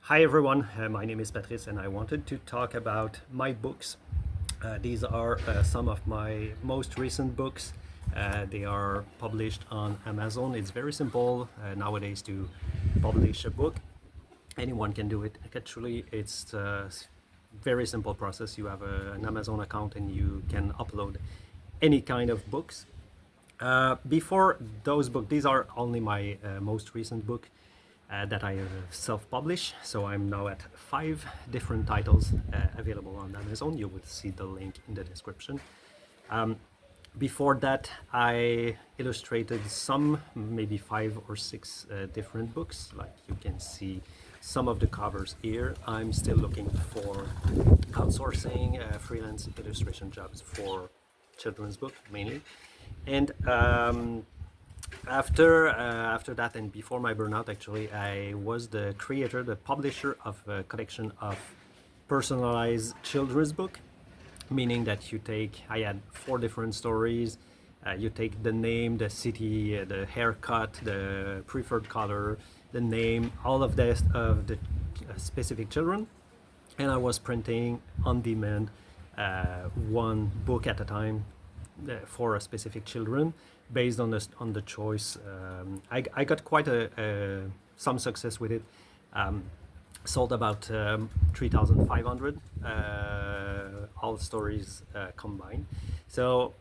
Hi everyone, my name is Patrice and I wanted to talk about my books. These are some of my most recent books. They are published on Amazon. It's very simple nowadays to publish a book. Anyone can do it. Actually, it's a very simple process. You have an Amazon account and you can upload any kind of books. Before those books, these are only my most recent book that I self-publish. So I'm now at 5 different titles available on Amazon. You will see the link in the description. Before that, I illustrated some, maybe 5 or 6 different books. Like you can see some of the covers here. I'm still looking for outsourcing freelance illustration jobs for children's book mainly. And after that and before my burnout, actually, I was the creator, the publisher of a collection of personalized children's book, meaning that I had 4 different stories. You take the name, the city, the haircut, the preferred color, the name, all of this of the specific children, and I was printing on demand one book at a time for a specific children based on the choice. I got quite some success with it. Sold about 3,500 all stories combined. So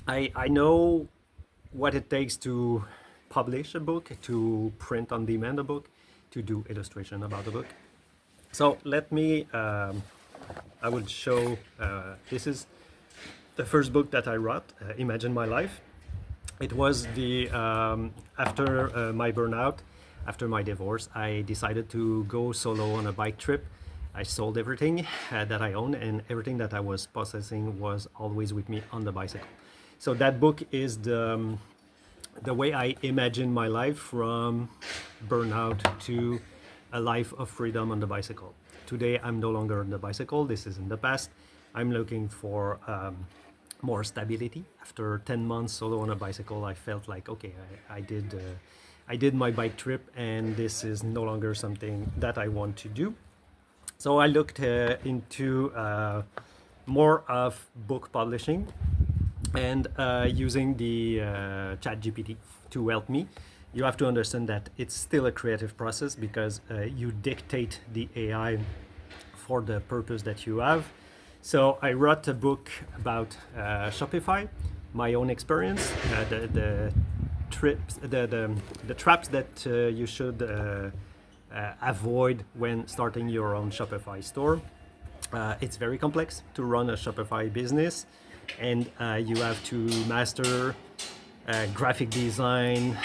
I know what it takes to publish a book, to print on demand a book, to do illustration about a book. So let me, I will show, this is the first book that I wrote, Imagine My Life. It was after my burnout, after my divorce, I decided to go solo on a bike trip. I sold everything that I owned, and everything that I was possessing was always with me on the bicycle. So that book is the way I imagine my life from burnout to a life of freedom on the bicycle. Today, I'm no longer on the bicycle. This is in the past. I'm looking for more stability. After 10 months solo on a bicycle, I felt like, okay, I did my bike trip, and this is no longer something that I want to do. So I looked into more of book publishing and using the ChatGPT to help me. You have to understand that it's still a creative process because you dictate the AI for the purpose that you have. So I wrote a book about Shopify, my own experience, the traps that you should avoid when starting your own Shopify store. It's very complex to run a Shopify business, and you have to master graphic design,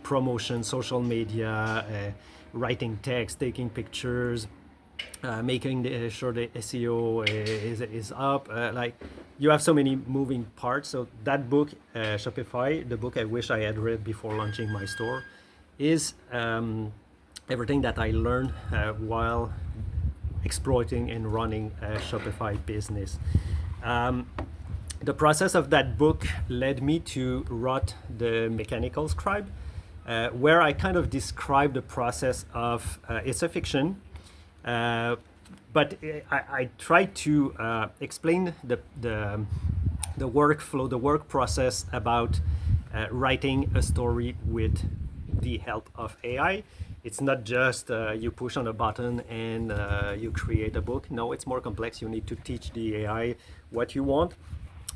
promotion, social media, writing text, taking pictures, making sure the SEO is up. Like you have so many moving parts. So that book, Shopify, the book I wish I had read before launching my store, is everything that I learned while exploiting and running a Shopify business. The process of that book led me to write the Mechanical Scribe, where I kind of describe the process of, it's a fiction, but I try to explain the workflow, the work process about writing a story with the help of AI. It's not just you push on a button and you create a book. No, it's more complex. You need to teach the AI what you want,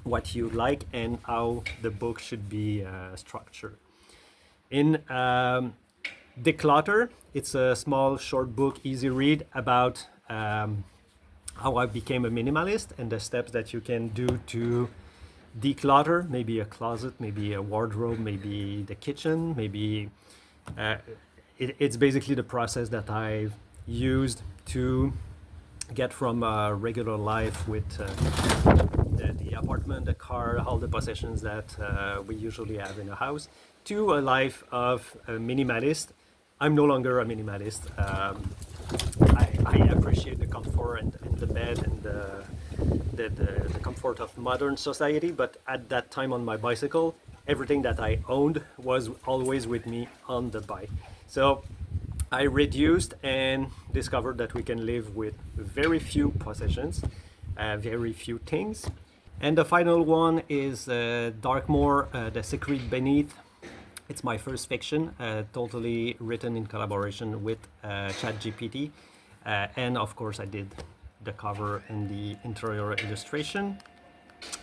what you like, and how the book should be structured. In Declutter, it's a small, short book, easy read about how I became a minimalist and the steps that you can do to declutter, maybe a closet, maybe a wardrobe, maybe the kitchen, maybe it's basically the process that I've used to get from a regular life with the apartment, the car, all the possessions that we usually have in a house, to a life of a minimalist. I'm no longer a minimalist. I appreciate the comfort and the bed and the comfort of modern society, but at that time on my bicycle, everything that I owned was always with me on the bike. So I reduced and discovered that we can live with very few possessions, very few things. And the final one is Darkmore, The Secret Beneath. It's my first fiction, totally written in collaboration with ChatGPT. And of course, I did the cover and the interior illustration.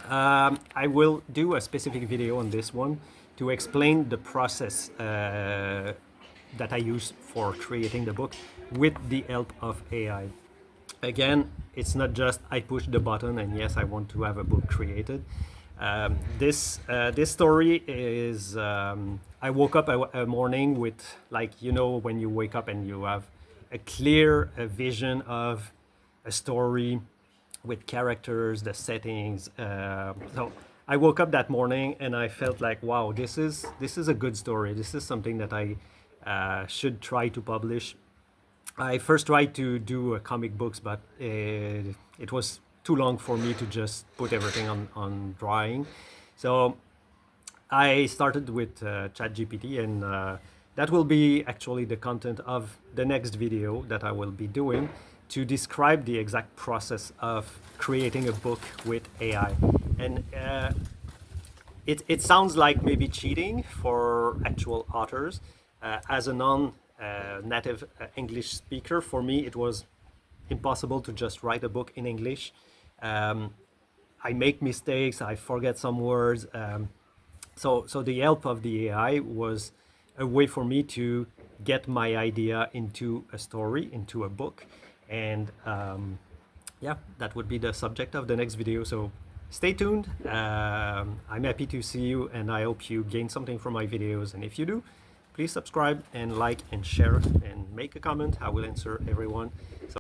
I will do a specific video on this one to explain the process that I use for creating the book with the help of AI. Again, it's not just I push the button and yes, I want to have a book created. This story is I woke up a morning with, like, you know, when you wake up and you have a clear vision of a story with characters, the settings. So I woke up that morning and I felt like, wow, this is a good story. This is something that I should try to publish. I first tried to do comic books, but it was too long for me to just put everything on drawing. So I started with ChatGPT, and that will be actually the content of the next video that I will be doing to describe the exact process of creating a book with AI. And it sounds like maybe cheating for actual authors. As a non-native English speaker, for me it was impossible to just write a book in English. I make mistakes, I forget some words. So the help of the AI was a way for me to get my idea into a story, into a book. And yeah, that would be the subject of the next video. So stay tuned. I'm happy to see you, and I hope you gain something from my videos. And if you do, please subscribe and like and share and make a comment. I will answer everyone. So